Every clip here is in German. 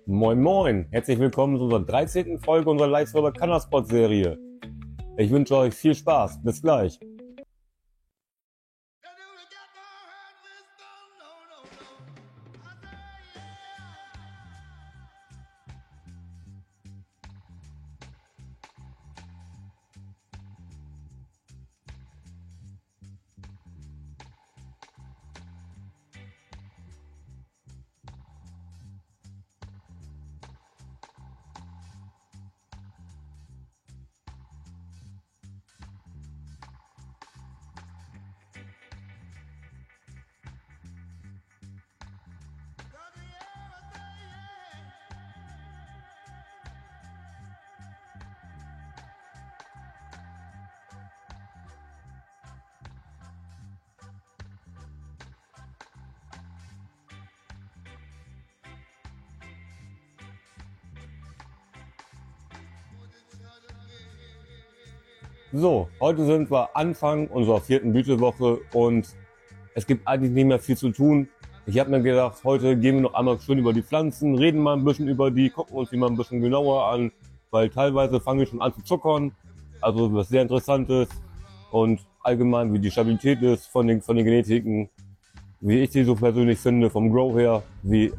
Moin Moin, herzlich willkommen zu unserer 13. Folge unserer Live-Server Kannersport-Serie. Ich wünsche euch viel Spaß, bis gleich. So, heute sind wir Anfang unserer 4. Blütewoche und es gibt eigentlich nicht mehr viel zu tun. Ich habe mir gedacht, heute gehen wir noch einmal schön über die Pflanzen, reden mal ein bisschen über die, gucken uns die mal ein bisschen genauer an, weil teilweise fangen wir schon an zu zuckern, also was sehr Interessantes und allgemein wie die Stabilität ist von den Genetiken, wie ich die so persönlich finde, vom Grow her,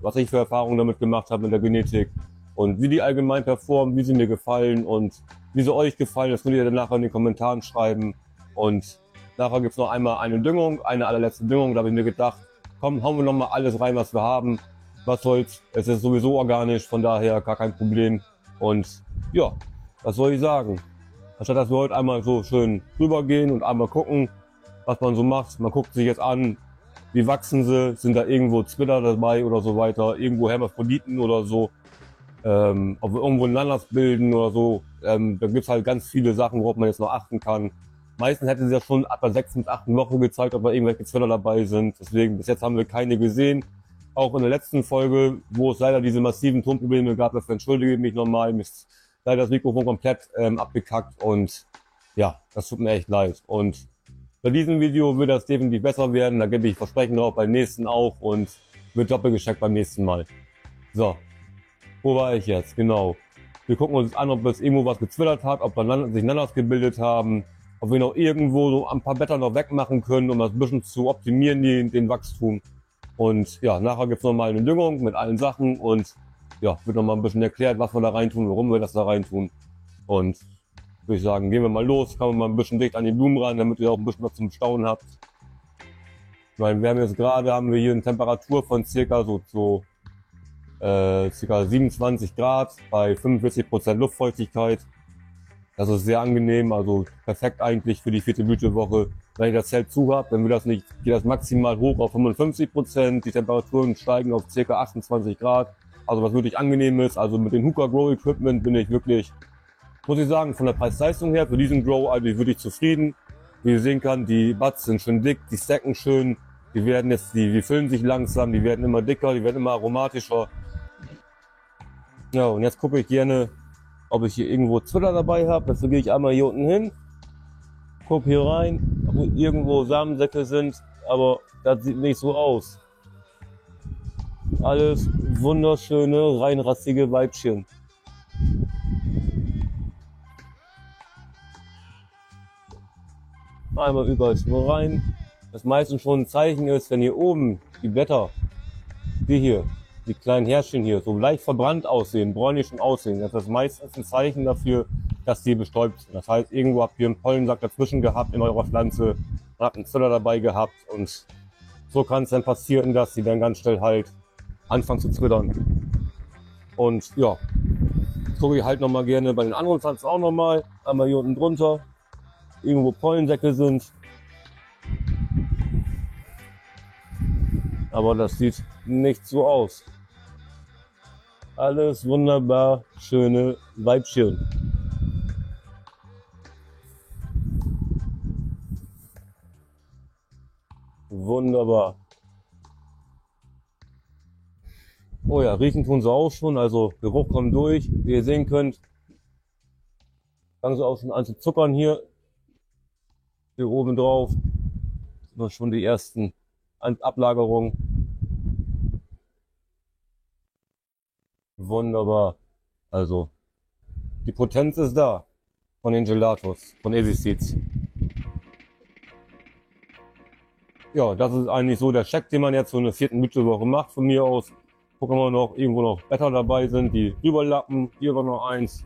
was ich für Erfahrungen damit gemacht habe mit der Genetik und wie die allgemein performen, wie sie mir gefallen und wie sie euch gefallen, das könnt ihr dann nachher in den Kommentaren schreiben. Und nachher gibt's noch einmal eine Düngung, eine allerletzte Düngung, da habe ich mir gedacht, komm, hauen wir noch mal alles rein, was wir haben. Was soll's, es ist sowieso organisch, von daher gar kein Problem. Und ja, was soll ich sagen? Anstatt dass wir heute einmal so schön rübergehen und einmal gucken, was man so macht. Man guckt sich jetzt an, wie wachsen sie, sind da irgendwo Zwitter dabei oder so weiter, irgendwo Hermaphroditen oder so, ob wir irgendwo einen Anlass bilden oder so. Da gibt's halt ganz viele Sachen, worauf man jetzt noch achten kann. Meistens hätten sie ja schon ab der 6. bis 8. Woche gezeigt, ob da irgendwelche Zwitter dabei sind. Deswegen, bis jetzt haben wir keine gesehen. Auch in der letzten Folge, wo es leider diese massiven Tonprobleme gab, dafür entschuldige ich mich nochmal, mir ist leider das Mikrofon komplett abgekackt und ja, das tut mir echt leid. Und bei diesem Video wird das definitiv besser werden, da gebe ich Versprechen drauf, beim nächsten auch und wird doppelt gecheckt beim nächsten Mal. So, wo war ich jetzt? Genau. Wir gucken uns an, ob es irgendwo was gezwittert hat, ob wir sich Nanas gebildet haben, ob wir noch irgendwo so ein paar Blätter noch wegmachen können, um das ein bisschen zu optimieren, den Wachstum. Und ja, nachher gibt's noch mal eine Düngung mit allen Sachen und ja, wird noch mal ein bisschen erklärt, was wir da reintun, warum wir das da reintun. Und würde ich sagen, gehen wir mal los, kommen wir mal ein bisschen dicht an die Blumen ran, damit ihr auch ein bisschen was zum Staunen habt. Weil wir haben jetzt gerade, haben wir hier eine Temperatur von circa circa 27 Grad bei 45% Luftfeuchtigkeit. Das ist sehr angenehm, also perfekt eigentlich für die 4. Blütewoche. Wenn ich das Zelt zu habe, dann geht das maximal hoch auf 55%. Die Temperaturen steigen auf circa 28 Grad. Also was wirklich angenehm ist. Also mit dem Hooker Grow Equipment bin ich wirklich, muss ich sagen, von der Preis-Leistung her für diesen Grow eigentlich wirklich zufrieden. Wie ihr sehen kann, die Buds sind schön dick, die stacken schön. Die füllen sich langsam, die werden immer dicker, die werden immer aromatischer. Ja, und jetzt gucke ich gerne, ob ich hier irgendwo Zwitter dabei habe. Dafür gehe ich einmal hier unten hin, gucke hier rein, ob irgendwo Samensäcke sind, aber das sieht nicht so aus. Alles wunderschöne, reinrassige Weibchen. Einmal überall nur rein. Das meistens schon ein Zeichen ist, wenn hier oben die Blätter, die kleinen Härchen hier, so leicht verbrannt aussehen, bräunlich schon aussehen, das ist meistens ein Zeichen dafür, dass die bestäubt sind. Das heißt, irgendwo habt ihr einen Pollensack dazwischen gehabt in eurer Pflanze, habt einen Zwitter dabei gehabt und so kann es dann passieren, dass sie dann ganz schnell halt anfangen zu zwittern. Und ja, jetzt gucke ich halt nochmal gerne bei den anderen Pflanzen auch nochmal, einmal hier unten drunter, irgendwo Pollensäcke sind. Aber das sieht nicht so aus. Alles wunderbar schöne Weibchen. Wunderbar. Oh ja, riechen tun sie auch schon, also Geruch kommt durch. Wie ihr sehen könnt, fangen sie auch schon an zu zuckern hier. Hier oben drauf sind noch schon die ersten Ablagerungen. Wunderbar. Also, die Potenz ist da. Von den Gelatos, von Easy Seeds. Ja, das ist eigentlich so der Check, den man jetzt so eine vierten Blütewoche macht von mir aus. Gucken wir noch, irgendwo noch Blätter dabei sind, die rüberlappen. Hier war noch eins.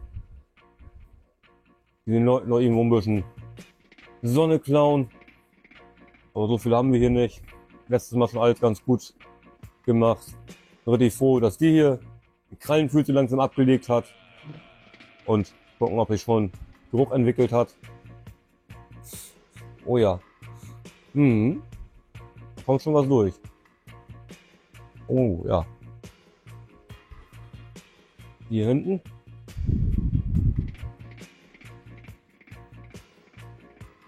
Die den Leuten noch irgendwo ein bisschen Sonne klauen. Aber so viel haben wir hier nicht. Letztes Mal schon alles ganz gut gemacht. Richtig froh, dass die hier die Krallenfüße langsam abgelegt hat. Und gucken, ob sich schon Geruch entwickelt hat. Oh ja. Mhm. Da kommt schon was durch. Oh ja. Hier hinten.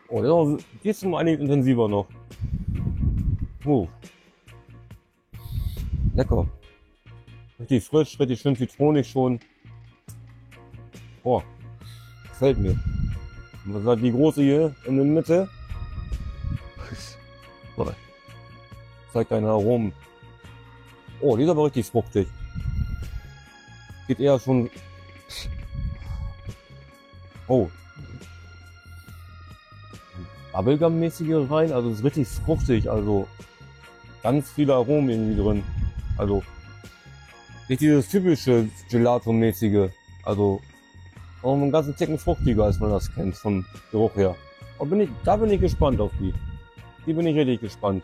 Oh, die ist um einiges intensiver noch. Lecker. Richtig frisch, richtig schön zitronig schon. Oh, gefällt mir. Und was hat die große hier in der Mitte? Zeigt deine Aromen. Oh, die ist aber richtig fruchtig. Geht eher schon. Oh. Bubblegum-mäßige rein, also ist richtig fruchtig, also ganz viele Aromen irgendwie drin. Also nicht dieses typische Gelato-mäßige, also auch einen ganzen Ticken fruchtiger, als man das kennt vom Geruch her. Und da bin ich gespannt auf die. Die bin ich richtig gespannt.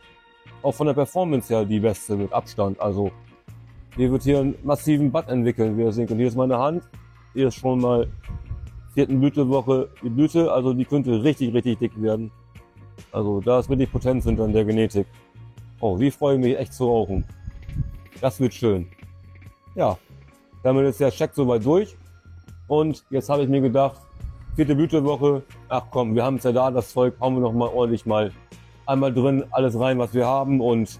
Auch von der Performance her die beste mit Abstand. Also die wird hier einen massiven Bud entwickeln, wie ihr seht. Und hier ist meine Hand. Hier ist schon mal vierten Blütewoche die Blüte, also die könnte richtig, richtig dick werden. Also da ist wirklich Potenz hinter der Genetik. Oh, wie freue ich mich echt zu rauchen. Das wird schön. Ja, damit ist der Check soweit durch. Und jetzt habe ich mir gedacht, vierte Blütewoche, ach komm, wir haben es ja da, das Zeug, hauen wir noch mal ordentlich mal einmal drin, alles rein, was wir haben. Und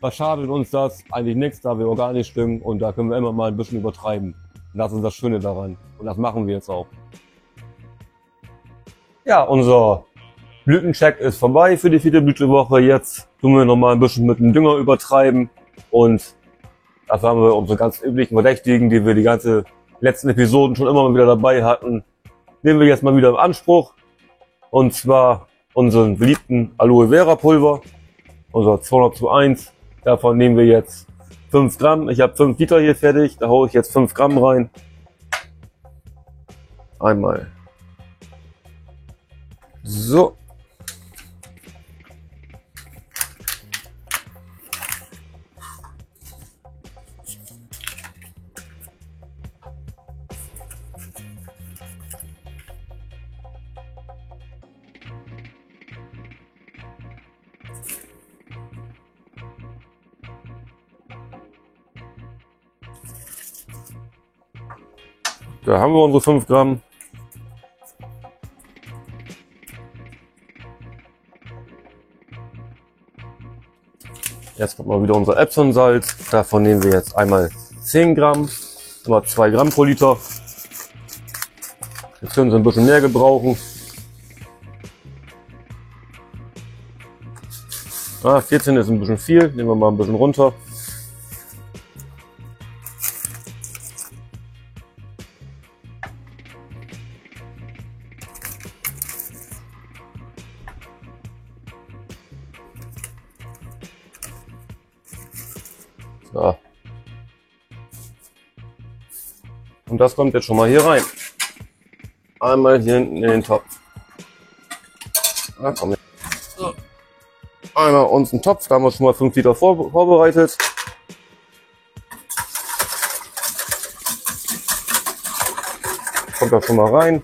was schadet uns das? Eigentlich nichts, da wir organisch düngen und da können wir immer mal ein bisschen übertreiben. Und das ist das Schöne daran. Und das machen wir jetzt auch. Ja, unser Blütencheck ist vorbei für die vierte Blütewoche. Jetzt tun wir noch mal ein bisschen mit dem Dünger übertreiben. Und dafür haben wir unsere ganz üblichen Verdächtigen, die wir die ganze letzten Episoden schon immer mal wieder dabei hatten. Nehmen wir jetzt mal wieder im Anspruch. Und zwar unseren beliebten Aloe Vera Pulver. Unser 200:1. Davon nehmen wir jetzt 5 Gramm. Ich habe 5 Liter hier fertig. Da haue ich jetzt 5 Gramm rein. Einmal. So. Da haben wir unsere 5 Gramm. Jetzt kommt mal wieder unser Epsom-Salz. Davon nehmen wir jetzt einmal 10 Gramm, immer 2 Gramm pro Liter. Jetzt können Sie ein bisschen mehr gebrauchen. 14 ist ein bisschen viel, nehmen wir mal ein bisschen runter. So. Und das kommt jetzt schon mal hier rein. Einmal hier hinten in den Topf. Komm. So. Einmal uns einen Topf, da haben wir schon mal 5 Liter vorbereitet. Kommt da schon mal rein.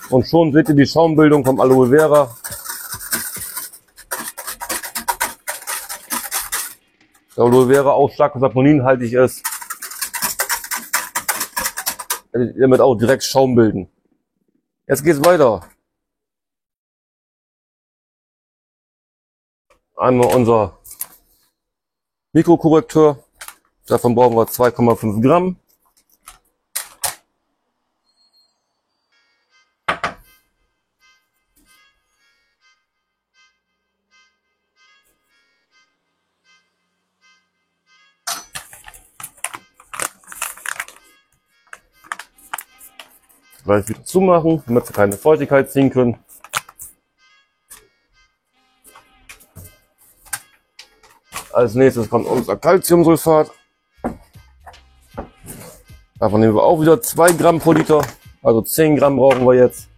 Und schon seht ihr die Schaumbildung vom Aloe Vera. Der Aloe Vera auch stark saponinhaltig ist. Damit auch direkt Schaum bilden. Jetzt geht's weiter. Einmal unser Mikrokorrektor. Davon brauchen wir 2,5 Gramm. gleich wieder zumachen, damit wir keine Feuchtigkeit ziehen können. Als nächstes kommt unser Calciumsulfat. Davon nehmen wir auch wieder 2 Gramm pro Liter, also 10 Gramm brauchen wir jetzt.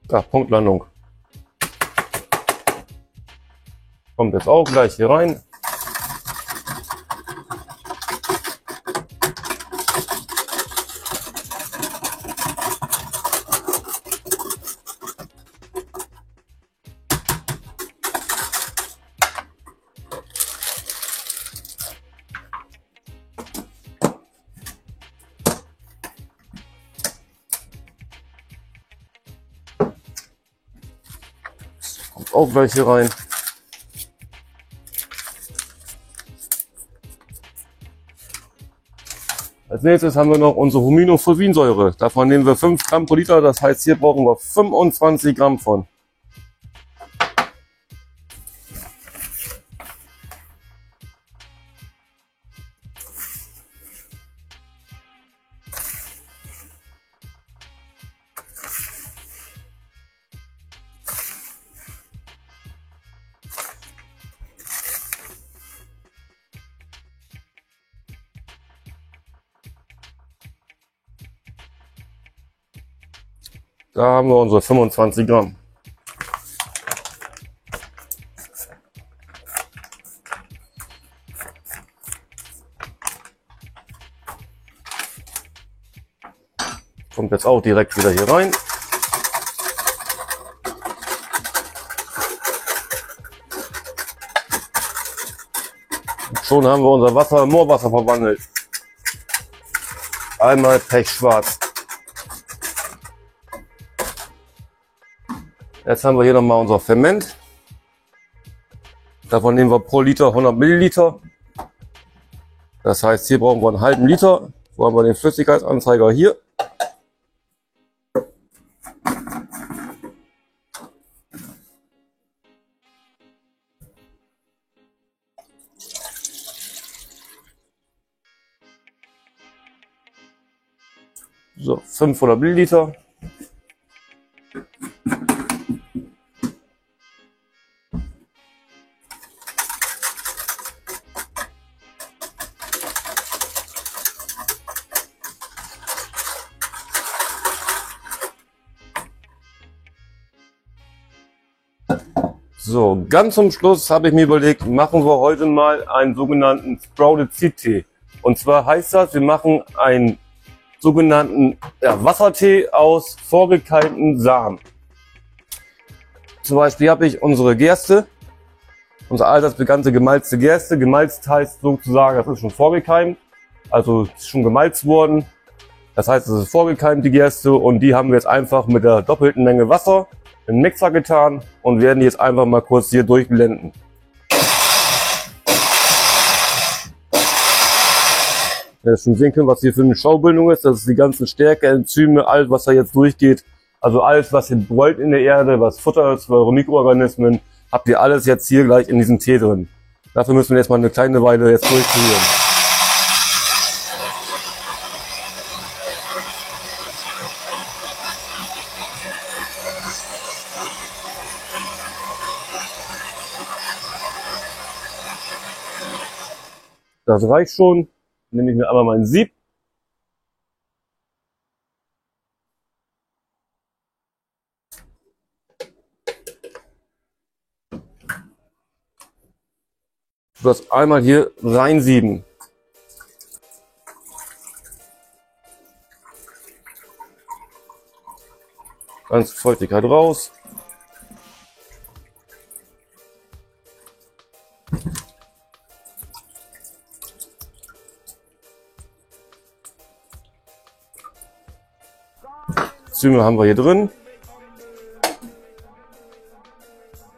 Ja, Punktlandung. Kommt jetzt auch gleich hier rein. Kommt auch gleich hier rein. Als nächstes haben wir noch unsere Huminofulvinsäure. Davon nehmen wir 5 Gramm pro Liter, das heißt hier brauchen wir 25 Gramm von. Da haben wir unsere 25 Gramm. Kommt jetzt auch direkt wieder hier rein. Und schon haben wir unser Wasser in Moorwasser verwandelt. Einmal pechschwarz. Jetzt haben wir hier nochmal unser Ferment. Davon nehmen wir pro Liter 100 Milliliter. Das heißt, hier brauchen wir einen halben Liter. Wo haben wir den Flüssigkeitsanzeiger? Hier. So, 500 Milliliter. So, ganz zum Schluss habe ich mir überlegt, machen wir heute mal einen sogenannten Sprouted Seed Tee. Und zwar heißt das, wir machen einen sogenannten Wassertee aus vorgekeimten Samen. Zum Beispiel habe ich unsere Gerste, unsere allseits bekannte gemalzte Gerste. Gemalzt heißt sozusagen, das ist schon vorgekeimt, also ist schon gemalzt worden. Das heißt, es ist vorgekeimt, die Gerste, und die haben wir jetzt einfach mit der doppelten Menge Wasser in den Mixer getan und werden die jetzt einfach mal kurz hier durchblenden. Wenn ihr schon sehen könnt, was hier für eine Schaubildung ist, das ist die ganzen Stärke, Enzyme, alles was da jetzt durchgeht. Also alles, was ihr wollt in der Erde, was Futter ist für eure Mikroorganismen, habt ihr alles jetzt hier gleich in diesem Tee drin. Dafür müssen wir jetzt mal eine kleine Weile jetzt durchrühren. Das reicht schon. Nehme ich mir einmal mein Sieb. Das einmal hier reinsieben. Ganz Feuchtigkeit raus. Enzyme haben wir hier drin.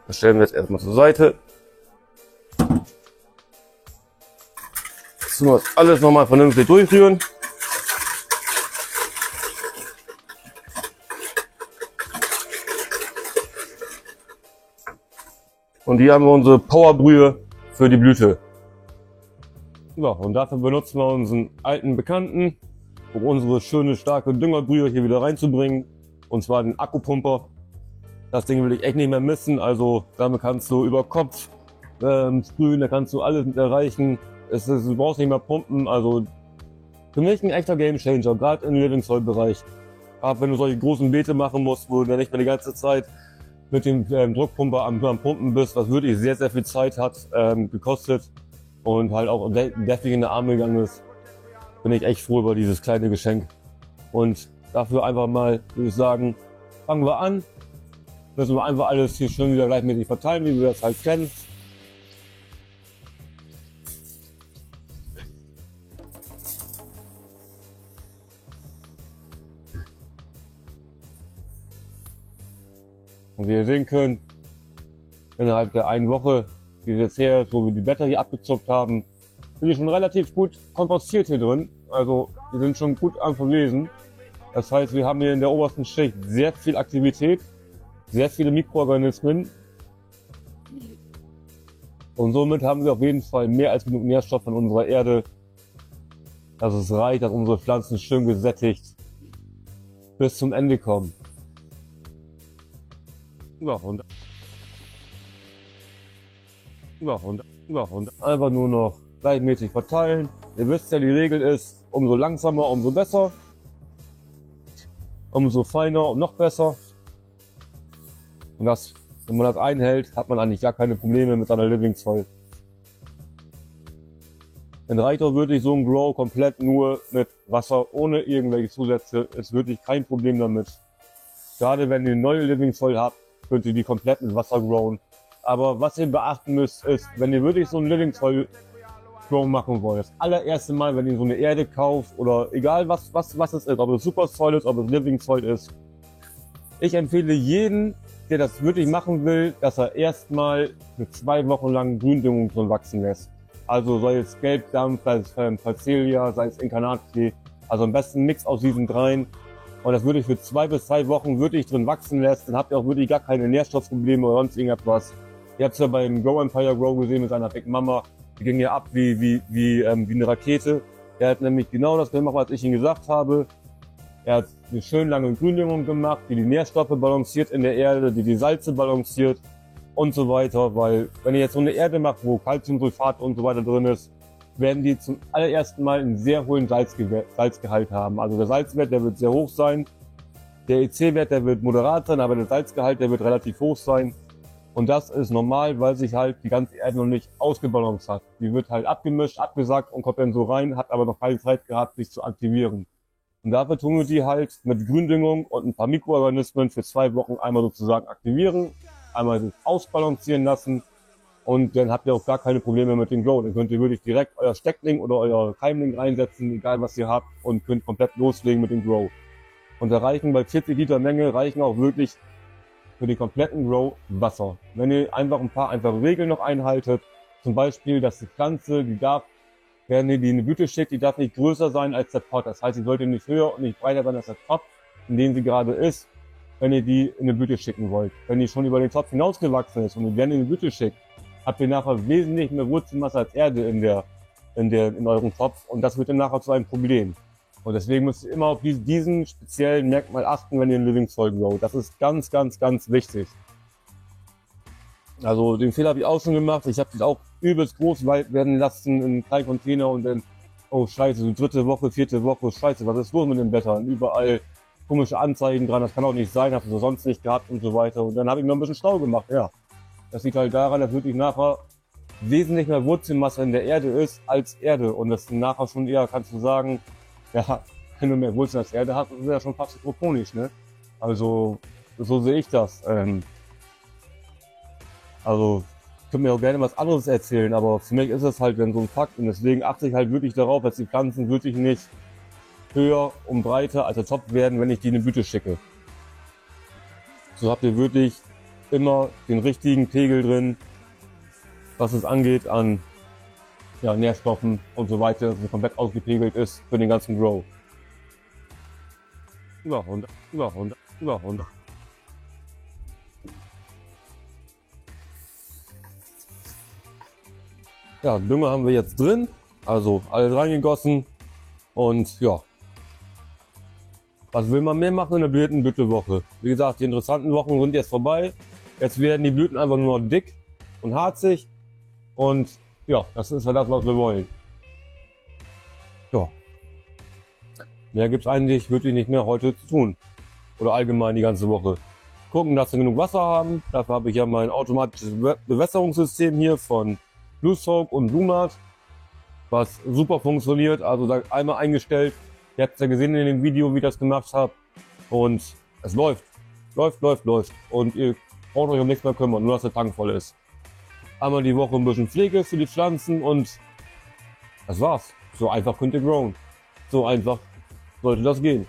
Das stellen wir jetzt erstmal zur Seite. Jetzt müssen wir alles nochmal vernünftig durchrühren. Und hier haben wir unsere Powerbrühe für die Blüte. Ja, und dafür benutzen wir unseren alten Bekannten, um unsere schöne, starke Düngerbrühe hier wieder reinzubringen. Und zwar den Akkupumper. Das Ding will ich echt nicht mehr missen. Also damit kannst du über Kopf sprühen, da kannst du alles mit erreichen. Du brauchst nicht mehr pumpen. Also für mich ein echter Gamechanger, gerade im Living Soil Bereich. Gerade wenn du solche großen Beete machen musst, wo du dann nicht mehr die ganze Zeit mit dem Druckpumper am Pumpen bist, was wirklich sehr, sehr viel Zeit hat gekostet und halt auch deftig in der Arme gegangen ist, bin ich echt froh über dieses kleine Geschenk. Und dafür einfach mal, würde ich sagen, fangen wir an. Müssen wir einfach alles hier schön wieder gleichmäßig verteilen, wie wir das halt kennen. Und wie ihr sehen könnt, innerhalb der einen Woche, die jetzt her, wo wir die Blätter hier abgezupft haben, sind die schon relativ gut kompostiert hier drin. Also die sind schon gut am Verwesen. Das heißt, wir haben hier in der obersten Schicht sehr viel Aktivität, sehr viele Mikroorganismen. Und somit haben wir auf jeden Fall mehr als genug Nährstoff in unserer Erde, dass es reicht, dass unsere Pflanzen schön gesättigt bis zum Ende kommen. Und einfach nur noch gleichmäßig verteilen. Ihr wisst ja, die Regel ist, umso langsamer, umso besser. Umso feiner und noch besser. Und das, wenn man das einhält, hat man eigentlich gar keine Probleme mit seiner Living Soil. In Reitor wirklich so ein Grow komplett nur mit Wasser, ohne irgendwelche Zusätze, ist wirklich kein Problem damit. Gerade wenn ihr eine neue Living Soil habt, könnt ihr die komplett mit Wasser growen. Aber was ihr beachten müsst, ist, wenn ihr wirklich so ein Living Soil Grow machen wollt, das allererste Mal, wenn ihr so eine Erde kauft oder egal was es ist, ob es Super Soil ist, ob es Living Soil ist, ich empfehle jeden, der das wirklich machen will, dass er erstmal für 2 Wochen lang Gründüngung drin wachsen lässt. Also sei es Gelbdampf, sei es Phacelia, sei es Incarnati, also am besten Mix aus diesen dreien. Und das wirklich für 2 bis 3 Wochen wirklich drin wachsen lässt, dann habt ihr auch wirklich gar keine Nährstoffprobleme oder sonst irgendetwas. Ihr habt es ja beim Grow Empire Grow gesehen mit seiner Big Mama, die ging ja ab wie eine Rakete. Er hat nämlich genau das gemacht, was ich ihm gesagt habe. Er hat eine schön lange Gründüngung gemacht, die Nährstoffe balanciert in der Erde, die Salze balanciert und so weiter. Weil wenn ihr jetzt so eine Erde macht, wo Calciumsulfat und so weiter drin ist, werden die zum allerersten Mal einen sehr hohen Salzgehalt haben. Also der Salzwert, der wird sehr hoch sein. Der EC-Wert, der wird moderat sein, aber der Salzgehalt, der wird relativ hoch sein. Und das ist normal, weil sich halt die ganze Erde noch nicht ausgebalanciert hat. Die wird halt abgemischt, abgesackt und kommt dann so rein, hat aber noch keine Zeit gehabt, sich zu aktivieren. Und dafür tun wir die halt mit Gründüngung und ein paar Mikroorganismen für 2 Wochen einmal sozusagen aktivieren, einmal ausbalancieren lassen. Und dann habt ihr auch gar keine Probleme mit dem Grow. Dann könnt ihr wirklich direkt euer Steckling oder euer Keimling reinsetzen, egal was ihr habt, und könnt komplett loslegen mit dem Grow. Und da reichen bei 40 Liter Menge, reichen auch wirklich für den kompletten Grow Wasser. Wenn ihr einfach ein paar einfache Regeln noch einhaltet, zum Beispiel, dass die Pflanze, wenn ihr die in eine Blüte schickt, die darf nicht größer sein als der Pot. Das heißt, sie sollte nicht höher und nicht breiter sein als der Topf, in dem sie gerade ist, wenn ihr die in eine Blüte schicken wollt. Wenn die schon über den Topf hinausgewachsen ist und ihr gerne in eine Blüte schickt, habt ihr nachher wesentlich mehr Wurzelmasse als Erde in eurem Topf und das wird dann nachher zu einem Problem. Und deswegen müsst ihr immer auf diesen speziellen Merkmal achten, wenn ihr ein Living Soil grow. Das ist ganz, ganz, ganz wichtig. Also den Fehler habe ich auch schon gemacht. Ich habe das auch übelst groß werden lassen in einem kleinen Container und dann, oh scheiße, so 3. Woche, 4. Woche, scheiße, was ist los mit den Blättern? Überall komische Anzeigen dran, das kann auch nicht sein, hast du sonst nicht gehabt und so weiter. Und dann habe ich noch ein bisschen Stau gemacht, ja. Das liegt halt daran, dass wirklich nachher wesentlich mehr Wurzelmasse in der Erde ist als Erde. Und das nachher schon eher, kannst du sagen, ja, wenn du mehr Wurzeln als Erde hast, ist ja schon fast hydroponisch, ne? Also, so sehe ich das. Also, ich könnte mir auch gerne was anderes erzählen, aber für mich ist es halt dann so ein Fakt. Und deswegen achte ich halt wirklich darauf, dass die Pflanzen wirklich nicht höher und breiter als der Topf werden, wenn ich die in eine Blüte schicke. So habt ihr wirklich immer den richtigen Pegel drin, was es angeht an Nährstoffen und so weiter, dass es komplett ausgepegelt ist für den ganzen Grow. Über 100. Ja, Dünger haben wir jetzt drin, also alles reingegossen und ja. Was will man mehr machen in der Blütenwoche? Wie gesagt, die interessanten Wochen sind jetzt vorbei. Jetzt werden die Blüten einfach nur noch dick und harzig und ja, das ist ja das, was wir wollen. Ja. Mehr gibt's eigentlich wirklich nicht mehr heute zu tun. Oder allgemein die ganze Woche. Gucken, dass wir genug Wasser haben. Dafür habe ich ja mein automatisches Bewässerungssystem hier von Bluestroke und Bluemart, was super funktioniert. Also da einmal eingestellt. Ihr habt es ja gesehen in dem Video, wie ich das gemacht habe. Und es läuft. Läuft. Und ihr braucht euch um nichts mehr kümmern, nur dass der Tank voll ist. Einmal die Woche ein bisschen Pflege für die Pflanzen und das war's. So einfach könnt ihr growen. So einfach sollte das gehen.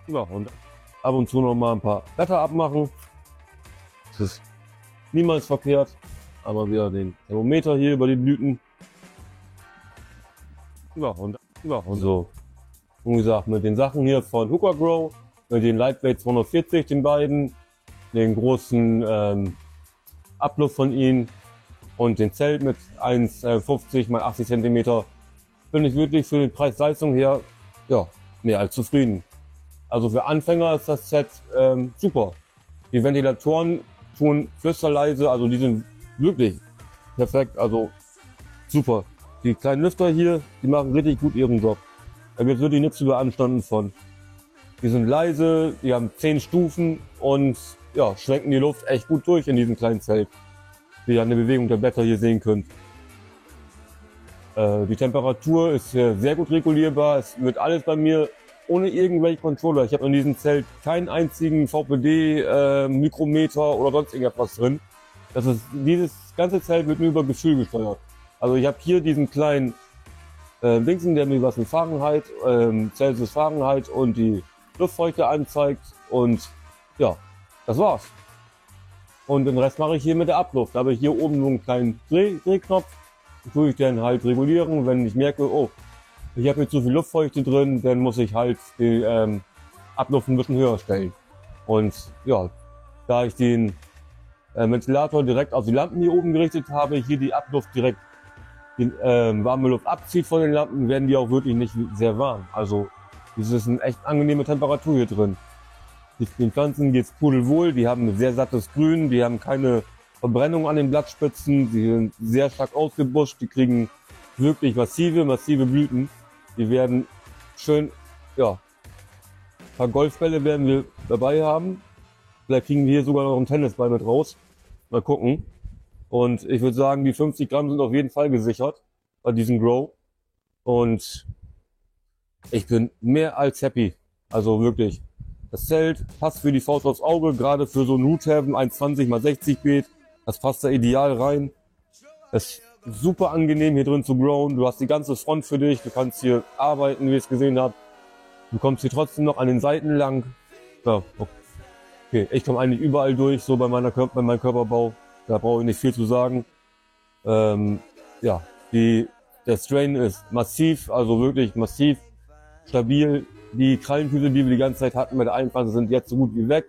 Ja, und ab und zu noch mal ein paar Blätter abmachen. Das ist niemals verkehrt. Aber wieder den Thermometer hier über die Blüten. Ja, und so. Und wie gesagt, mit den Sachen hier von Hooker Grow, mit den Lightweight 240, den beiden, den großen Abluft von ihnen und den Zelt mit 1,50 x 80 cm, bin ich wirklich für den Preis-Leistung her, ja, mehr als zufrieden. Also für Anfänger ist das Set super. Die Ventilatoren tun flüsterleise, also die sind wirklich perfekt, also super. Die kleinen Lüfter hier, die machen richtig gut ihren Job. Da wird wirklich nichts zu beanstanden von. Die sind leise, die haben 10 Stufen und ja, schwenken die Luft echt gut durch in diesem kleinen Zelt. Wie ihr an der Bewegung der Blätter hier sehen könnt. Die Temperatur ist hier sehr gut regulierbar. Es wird alles bei mir ohne irgendwelche Controller. Ich habe in diesem Zelt keinen einzigen VPD, Mikrometer oder sonst irgendetwas drin. Dieses ganze Zelt wird nur über Gefühl gesteuert. Also ich habe hier diesen kleinen Dingsen, der mir was mit Fahrenheit, Celsius Fahrenheit und die Luftfeuchte anzeigt und ja, das war's. Und den Rest mache ich hier mit der Abluft. Da habe ich hier oben so einen kleinen Drehknopf, den tue ich dann halt regulieren. Wenn ich merke, oh, ich habe jetzt zu viel Luftfeuchte drin, dann muss ich halt die Abluft ein bisschen höher stellen. Und ja, da ich den Ventilator direkt auf die Lampen hier oben gerichtet habe, hier die Abluft direkt die warme Luft abzieht von den Lampen, werden die auch wirklich nicht sehr warm. Also das ist eine echt angenehme Temperatur hier drin. Den Pflanzen geht's pudelwohl, die haben ein sehr sattes Grün, die haben keine Verbrennung an den Blattspitzen, die sind sehr stark ausgebuscht, die kriegen wirklich massive Blüten. Die werden schön, ja, ein paar Golfbälle werden wir dabei haben. Vielleicht kriegen wir hier sogar noch einen Tennisball mit raus. Mal gucken. Und ich würde sagen, die 50 Gramm sind auf jeden Fall gesichert bei diesem Grow. Und ich bin mehr als happy. Also wirklich. Das Zelt passt für die Faust aufs Auge, gerade für so ein Root Haven 1,20 x 60 Beet. Das passt da ideal rein. Es ist super angenehm hier drin zu growen. Du hast die ganze Front für dich. Du kannst hier arbeiten, wie ich es gesehen habe. Du kommst hier trotzdem noch an den Seiten lang. Ja, okay. Ich komme eigentlich überall durch, so bei meinem Körperbau. Da brauche ich nicht viel zu sagen. Ja, der Strain ist massiv, also wirklich massiv stabil. Die Krallenfüße, die wir die ganze Zeit hatten bei der Einphase, sind jetzt so gut wie weg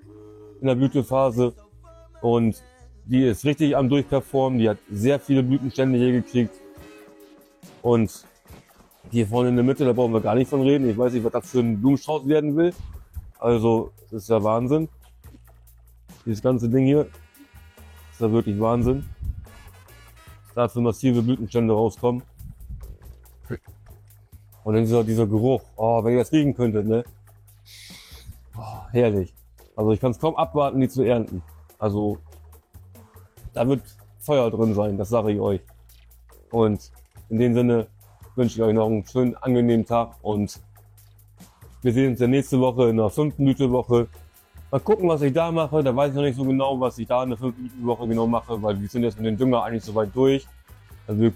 in der Blütephase. Und die ist richtig am Durchperformen. Die hat sehr viele Blütenstände hier gekriegt. Und hier vorne in der Mitte, da brauchen wir gar nicht von reden. Ich weiß nicht, was das für ein Blumenstrauß werden will. Also, das ist ja Wahnsinn. Dieses ganze Ding hier ist ja wirklich Wahnsinn. Da für massive Blütenstände rauskommen. Und dann dieser Geruch, oh, wenn ihr das riechen könntet, ne? Oh, herrlich. Also ich kann es kaum abwarten, die zu ernten. Also da wird Feuer drin sein, das sage ich euch. Und in dem Sinne wünsche ich euch noch einen schönen, angenehmen Tag und wir sehen uns ja nächste Woche in der 5. Blütewoche. Mal gucken, was ich da mache. Da weiß ich noch nicht so genau, was ich da in der 5. Blütewoche genau mache, weil wir sind jetzt mit dem Dünger eigentlich so weit durch. Also ich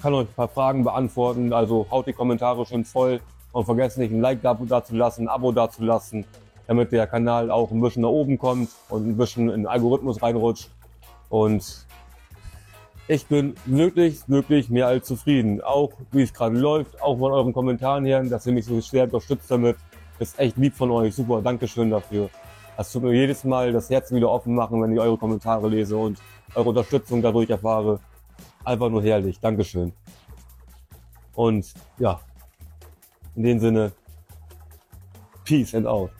kann euch ein paar Fragen beantworten, also haut die Kommentare schön voll und vergesst nicht ein Like da zu lassen, ein Abo da zu lassen, damit der Kanal auch ein bisschen nach oben kommt und ein bisschen in den Algorithmus reinrutscht. Und ich bin wirklich mehr als zufrieden. Auch wie es gerade läuft, auch von euren Kommentaren her, dass ihr mich so schwer unterstützt damit. Ist echt lieb von euch, super, Dankeschön dafür. Das tut mir jedes Mal das Herz wieder offen machen, wenn ich eure Kommentare lese und eure Unterstützung dadurch erfahre. Einfach nur herrlich. Dankeschön. Und ja, in dem Sinne, Peace and out.